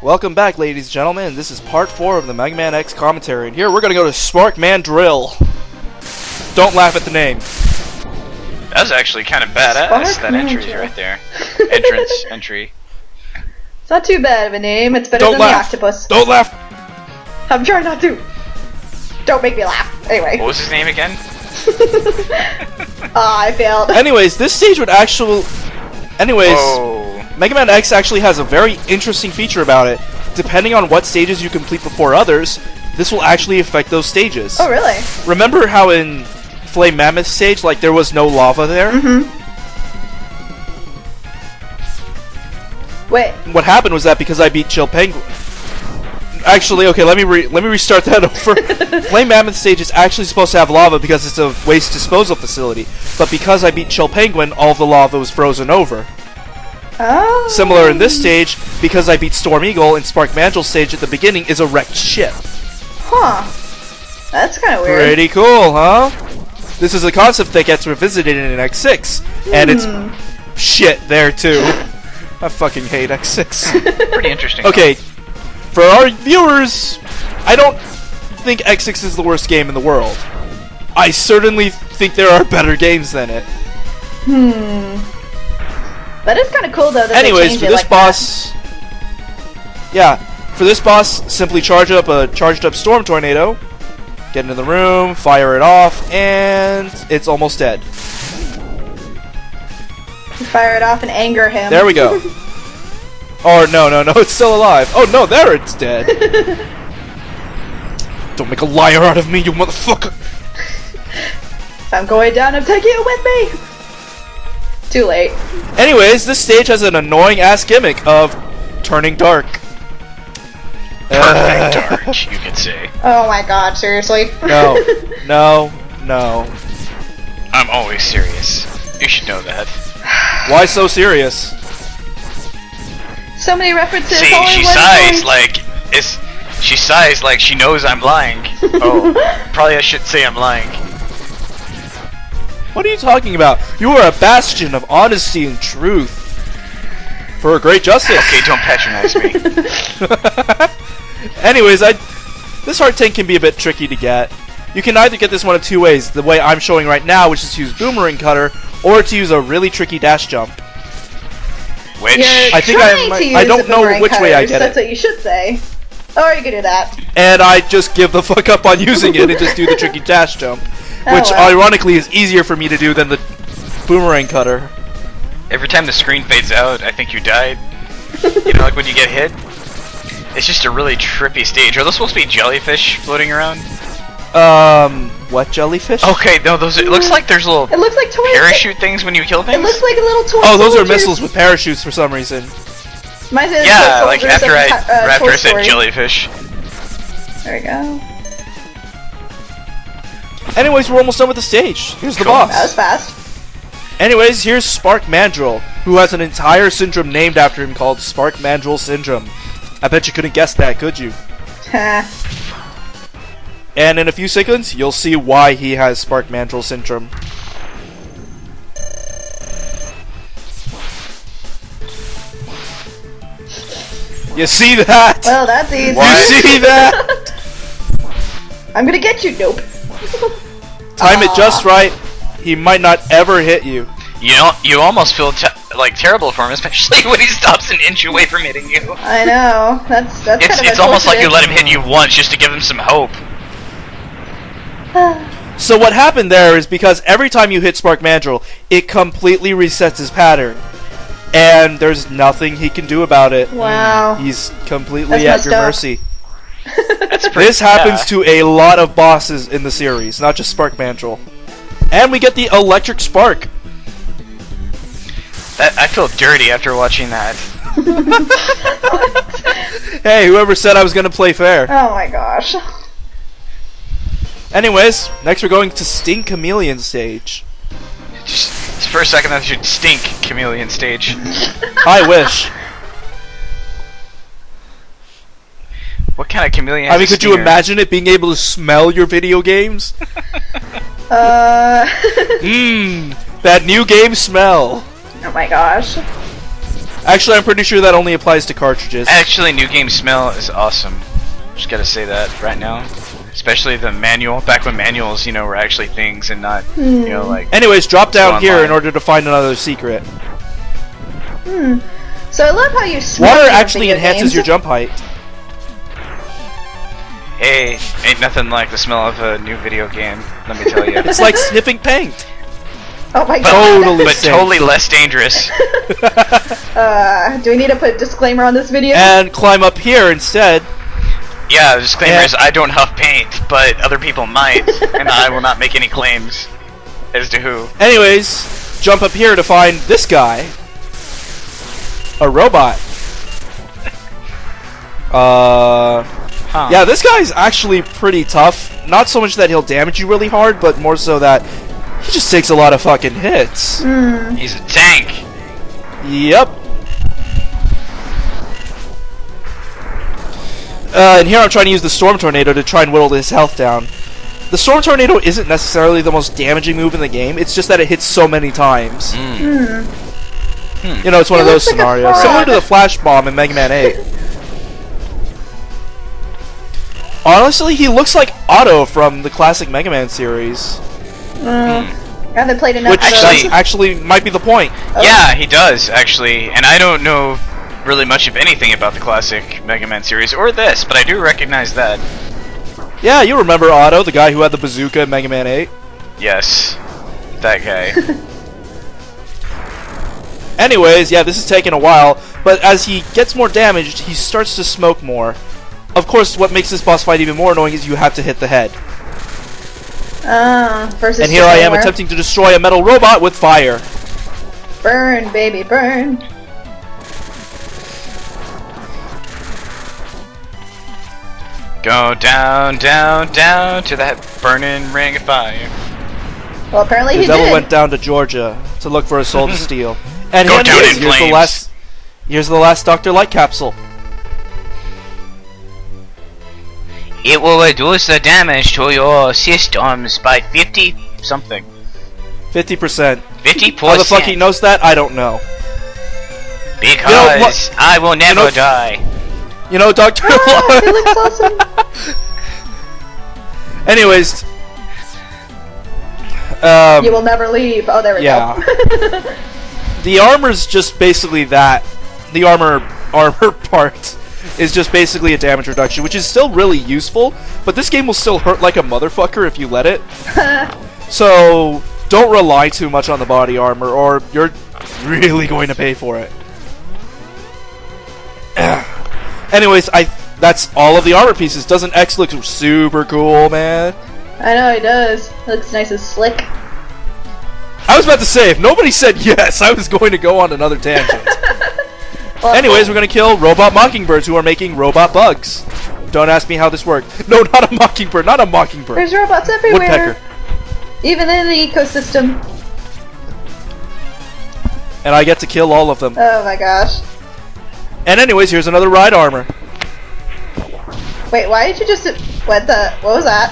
Welcome back, ladies and gentlemen. This is part 4 of the Mega Man X commentary, and here we're gonna go to Spark Man Drill. Don't laugh at the name. That was actually kind of badass, that entry right there. Entry. It's not too bad of a name, it's better than the octopus. Don't laugh! I'm trying not to. Don't make me laugh. Anyway. What was his name again? I failed. Anyways, this stage would actually... Whoa. Mega Man X actually has a very interesting feature about it. Depending on what stages you complete before others, this will actually affect those stages. Oh, really? Remember how in Flame Mammoth stage, like, there was no lava there? Mm-hmm. Wait. What happened was that because I beat Chill Penguin... Actually, okay, let me restart that over. Flame Mammoth stage is actually supposed to have lava because it's a waste disposal facility. But because I beat Chill Penguin, all of the lava was frozen over. Oh. Similar in this stage, because I beat Storm Eagle, and Spark Mandrill stage at the beginning is a wrecked ship. Huh. That's kind of weird. Pretty cool, huh? This is a concept that gets revisited in X6, and it's shit there too. I fucking hate X6. Pretty interesting. Okay, for our viewers, I don't think X6 is the worst game in the world. I certainly think there are better games than it. That is kind of cool though. That anyways, for this like boss, for this boss, simply charge up a charged up Storm Tornado, get into the room, fire it off, and it's almost dead. You fire it off and anger him. There we go. Oh no, it's still alive. Oh no, there it's dead. Don't make a liar out of me, you motherfucker. If I'm going down, I'm taking it with me. Too late. Anyways, this stage has an annoying ass gimmick of turning dark. Perfect dark, you could say. Oh my god, seriously? No. I'm always serious. You should know that. Why so serious? So many references. See, she sighs like she knows I'm lying. Oh, probably I should say I'm lying. What are you talking about? You are a bastion of honesty and truth. For a great justice. Okay, don't patronize me. Anyways, this heart tank can be a bit tricky to get. You can either get this one of two ways. The way I'm showing right now, which is to use Boomerang Cutter, or to use a really tricky dash jump. Which? I think I don't know which way I get That's what you should say. Or you could do that. And I just give the fuck up on using it and just do the tricky dash jump. Which, ironically, is easier for me to do than the Boomerang Cutter. Every time the screen fades out, I think you died. You know, like when you get hit? It's just a really trippy stage. Are those supposed to be jellyfish floating around? What jellyfish? Okay, no, those. It looks like there's little. It looks like toy parachute things when you kill things. It looks like a little toy. Oh, those are missiles with parachutes for some reason. Yeah, like after I said jellyfish. There we go. Anyways, we're almost done with the stage. Here's the Cool. boss. That was fast. Anyways, here's Spark Mandrill, who has an entire syndrome named after him called Spark Mandrill Syndrome. I bet you couldn't guess that, could you? And in a few seconds, you'll see why he has Spark Mandrill Syndrome. You see that? Well, that's easy. You see that? I'm gonna get you, nope. Time it just right. He might not ever hit you. You know, you almost feel terrible for him, especially when he stops an inch away from hitting you. I know. That's kind of It's almost like you let him hit you once just to give him some hope. So what happened there is because every time you hit Spark Mandrill, it completely resets his pattern. And there's nothing he can do about it. Wow. He's completely at your mercy. This happens to a lot of bosses in the series, not just Spark Mandrill. And we get the Electric Spark. I feel dirty after watching that. Hey, whoever said I was going to play fair. Oh my gosh. Anyways, next we're going to Stink Chameleon stage. Just for a second, that should stink chameleon stage. I wish. What kind of chameleon? I mean, could you imagine it being able to smell your video games? Mmm, that new game smell. Oh my gosh. Actually, I'm pretty sure that only applies to cartridges. Actually, New Game Smell is awesome. Just gotta say that right now. Especially the manual. Back when manuals, you know, were actually things and not, you know, like... Anyways, drop down here online. in order to find another secret. So I love how you smell Water your actually video enhances games. your jump height. Hey, ain't nothing like the smell of a new video game, let me tell you. It's like sniffing paint. Oh my god. Totally But safe. totally less dangerous. Do we need to put a disclaimer on this video? And climb up here instead. Yeah, the disclaimer is I don't huff paint, but other people might, and I will not make any claims as to who. Anyways, jump up here to find this guy. A robot. Yeah, this guy's actually pretty tough. Not so much that he'll damage you really hard, but more so that he just takes a lot of fucking hits. He's a tank. Yep. And here I'm trying to use the Storm Tornado to try and whittle his health down. The Storm Tornado isn't necessarily the most damaging move in the game, it's just that it hits so many times. You know, it's one of those looks like a scenarios. frog. Similar to the Flash Bomb in Mega Man 8. Honestly, he looks like Otto from the classic Mega Man series. I haven't played enough Which of those. Actually- actually might be the point. Yeah, he does, actually, and I don't know really much of anything about the classic Mega Man series, or this, but I do recognize that. Yeah, you remember Otto, the guy who had the bazooka in Mega Man 8? Yes, that guy. Anyways, yeah, this is taking a while, but as he gets more damaged, he starts to smoke more. Of course, what makes this boss fight even more annoying is you have to hit the head. Versus And here I am anywhere. attempting to destroy a metal robot with fire. Burn, baby, burn. Go down, down, down to that burning ring of fire. Well, apparently The he devil did. went down to Georgia to look for a soul to steal. And Go here down it is. in Here's the flames. here's the last Dr. Light capsule. It will reduce the damage to your systems by 50 something. 50%. 50%. How the fuck he knows that? I don't know. Because I will never know- die. You know, Dr. Ah, he looks awesome. Anyways. You will never leave. Oh, there we Yeah. go. The armor's just basically that. The armor part is just basically a damage reduction, which is still really useful, but this game will still hurt like a motherfucker if you let it. So, don't rely too much on the body armor, or you're really going to pay for it. Anyways, that's all of the armor pieces. Doesn't X look super cool, man? I know he does. He looks nice and slick. I was about to say, if nobody said yes, I was going to go on another tangent. Well, Anyways, we're gonna kill robot mockingbirds who are making robot bugs. Don't ask me how this worked. No, not a mockingbird, not a mockingbird. there's robots everywhere. Woodpecker. Even in the ecosystem. And I get to kill all of them. Oh my gosh. And anyways, here's another ride armor. Wait, why did you just... What was that?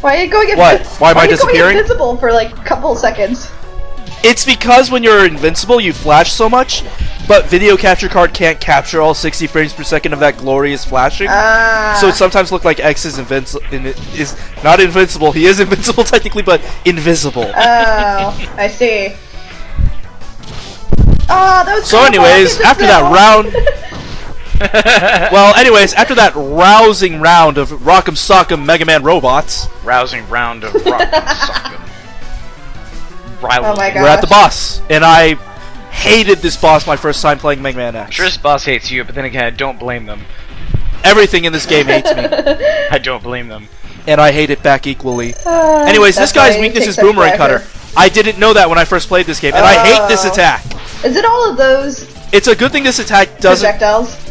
Why are you going What? Why am I are you disappearing? going invisible for like a couple seconds? It's because when you're invincible, you flash so much, but video capture card can't capture all 60 frames per second of that glorious flashing. So it sometimes looks like X is is not invincible. He is invincible technically, but invisible. Oh, I see. Oh, that was So anyways, after that round... Well, anyways, after that rousing round of Rock'em Sock'em Mega Man robots, Rousing round of rock sock'em. Oh my god. we're at the boss. And I hated this boss my first time playing Mega Man X. I'm sure this boss hates you, but then again, I don't blame them. Everything in this game hates me, I don't blame them. and I hate it back equally. Anyways, this That's why guy's it weakness takes is such Boomerang forever. Cutter. I didn't know that when I first played this game, and I hate this attack. Is it all of those It's a good thing this attack doesn't... projectiles?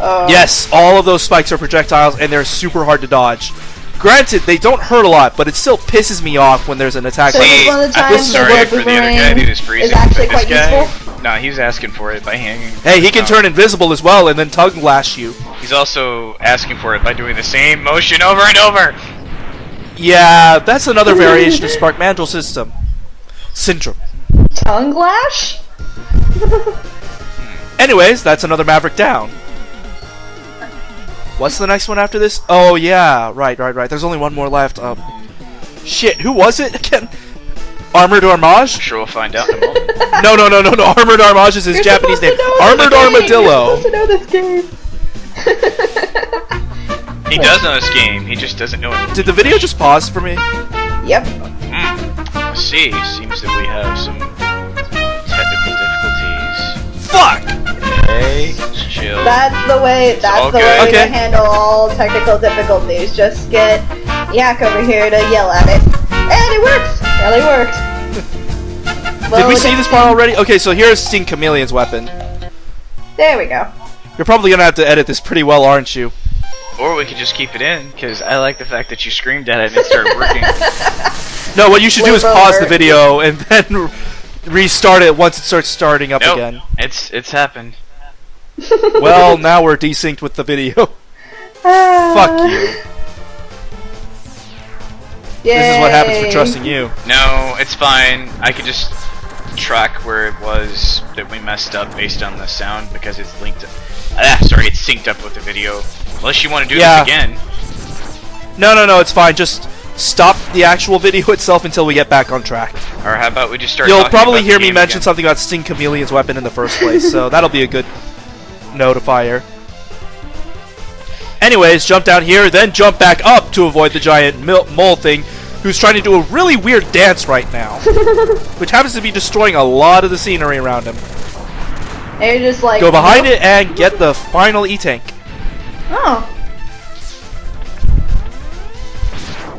Oh. Yes, all of those spikes are projectiles, and they're super hard to dodge. Granted, they don't hurt a lot, but it still pisses me off when there's an attack So like this See, is one of the I feel times sorry where for the other Boomerang guy that is freezing. is actually but this quite guy, useful. no, he's asking for it by hanging. Hey, he can No. turn invisible as well, and then tongue lash you. He's also asking for it by doing the same motion over and over. Yeah, that's another variation of Spark Mantle System. Syndrome. Tongue lash? Anyways, that's another Maverick down. What's the next one after this? Oh yeah, right. There's only one more left. Shit, who was it again? Armored Armage? Sure, we'll find out in a moment. No. Armored Armage is his Japanese name. Armored Armadillo. You're supposed to know this game. He does know this game, he just doesn't know it. Did the video just pause for me? Yep. Let's see, seems that we have some technical difficulties. Fuck! Okay, chill. That's the way. That's the way Okay. to handle all technical difficulties. Just get Yak over here to yell at it, and it works. Really worked. Did we see this part already? Okay, so here's Sting Chameleon's weapon. There we go. You're probably gonna have to edit this pretty well, aren't you? Or we could just keep it in, because I like the fact that you screamed at it and it started working. No, what you should do is Limbo pause the alert. video and then restart it once it starts starting up Nope, again. it's happened. Well, now we're desynced with the video. Fuck you. This is what happens for trusting you. No, it's fine. I could just track where it was that we messed up based on the sound because it's linked. It's synced up with the video. Unless you want to do this again. No, it's fine. Just stop the actual video itself until we get back on track. Or how about we just start You'll talking probably about hear the me game mention again? something about Sting Chameleon's weapon in the first place, so that'll be a good notifier. Anyways, jump down here, then jump back up to avoid the giant mole thing, who's trying to do a really weird dance right now, which happens to be destroying a lot of the scenery around him. And you're just like Go behind it and get the final E-Tank. Oh.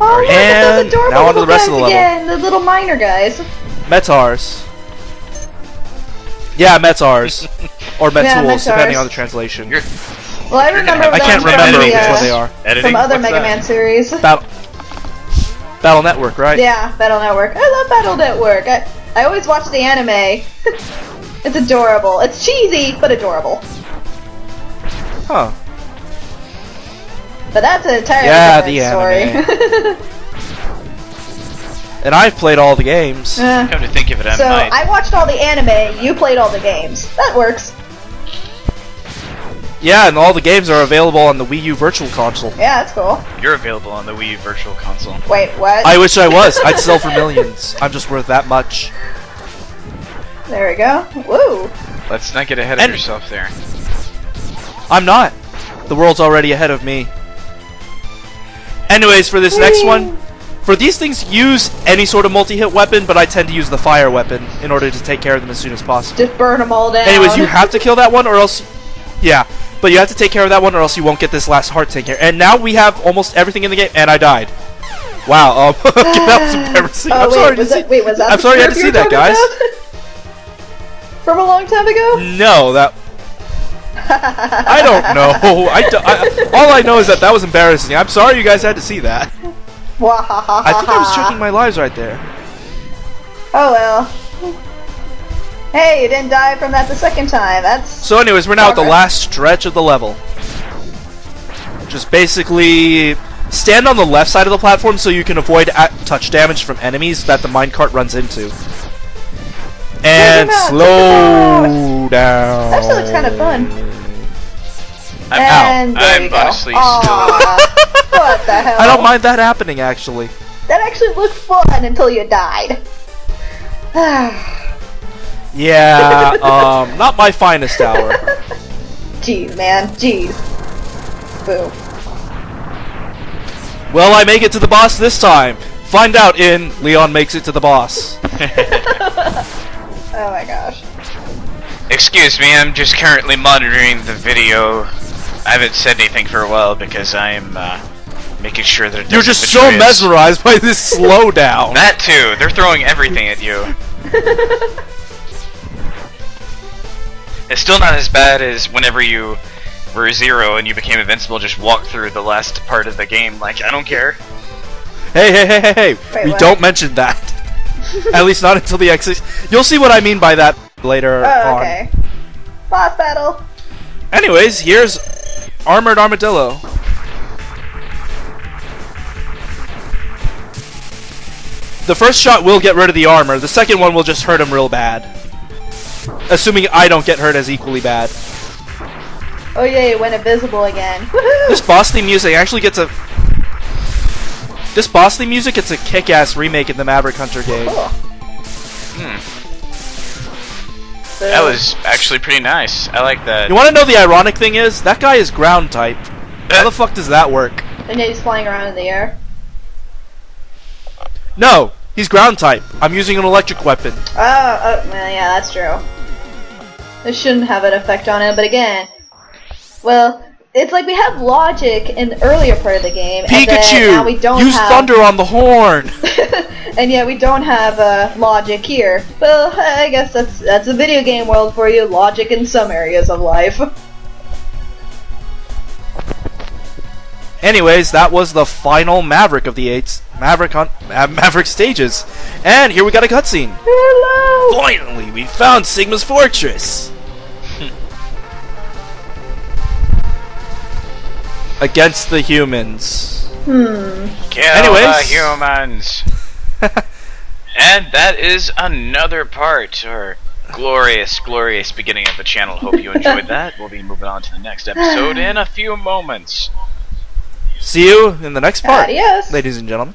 Oh, look, And it's those adorable now on to the little rest of the guys level. again, the little miner guys. Metars. Yeah, Metars. Or Metools, Metars. depending on the translation. Well, I remember I can't them remember from which the, one they are. Editing? from other What's Mega that? Man series. Battle Network, right? Yeah, Battle Network. I love Battle Network. I always watch the anime. It's adorable. It's cheesy, but adorable. Huh. But that's an entirely Yeah, different the story. And I've played all the games. Come to think of it, I So might. I watched all the anime, you played all the games. That works. Yeah, and all the games are available on the Wii U Virtual Console. Yeah, that's cool. You're available on the Wii U Virtual Console. Wait, what? I wish I was. I'd sell for millions. I'm just worth that much. There we go. Woo! Let's not get ahead of yourself there. I'm not. The world's already ahead of me. Anyways, for this next one, for these things, use any sort of multi-hit weapon, but I tend to use the fire weapon in order to take care of them as soon as possible. Just burn them all down. Anyways, you have to kill that one or else... Yeah, but you have to take care of that one or else you won't get this last heart taken care. And now we have almost everything in the game, and I died. Wow, that was embarrassing. Oh, I'm wait, sorry was to see. that, wait, was that I'm the sorry you had to script see you that, were guys. talking about? From a long time ago? No, that... I don't know. All I know is that was embarrassing. I'm sorry you guys had to see that. I think I was checking my lives right there. Oh well. Hey, you didn't die from that the second time. That's... So anyways, we're now at the progress. last stretch of the level. Just basically stand on the left side of the platform so you can avoid touch damage from enemies that the minecart runs into. And Check 'em out, slow down. That actually looks kind of fun. I'm And there you I'm go. honestly Aw, what the hell? I don't mind that happening, actually. That actually looked fun until you died. Yeah, not my finest hour. Jeez, man. Jeez. Boo. Will I make it to the boss this time? Find out in Leon Makes It to the Boss. Oh my gosh. Excuse me, I'm just currently monitoring the video. I haven't said anything for a while because I'm making sure that it You're doesn't just so betray us. mesmerized by this slowdown. That too. They're throwing everything at you. It's still not as bad as whenever you were 0 and you became invincible, just walk through the last part of the game. Like, I don't care. Hey. Wait, We what? don't mention that. At least not until the exit. You'll see what I mean by that later Oh, on. okay. Boss battle. Anyways, here's Armored The first shot will get rid of the armor. The second one will just hurt him real bad. Assuming I don't get hurt as equally bad. Oh yeah, it went invisible again. This boss theme music actually gets a... This boss theme music gets a kick-ass remake in the Maverick Hunter game. Cool. So, That was actually pretty nice. I like that. You want to know the ironic thing is? That guy is ground type. How the fuck does that work? and he's flying around in the air. No, he's ground type. I'm using an electric weapon. Oh, well, yeah, that's true. This shouldn't have an effect on it, but again, well, it's like we have logic in the earlier part of the game, and then now we Pikachu! don't Use have... thunder on the horn! and yet we don't have logic here. Well, I guess that's the video game world for you. Logic in some areas of life. Anyways, that was the final Maverick of the 8 Maverick stages. And here we got a cutscene. Hello! Finally, we found Sigma's fortress! Against the humans. Kill Anyways. the humans. And that is another part, or glorious, glorious beginning of the channel. Hope you enjoyed that. We'll be moving on to the next episode in a few moments. See you in the next part, Adios. ladies and gentlemen.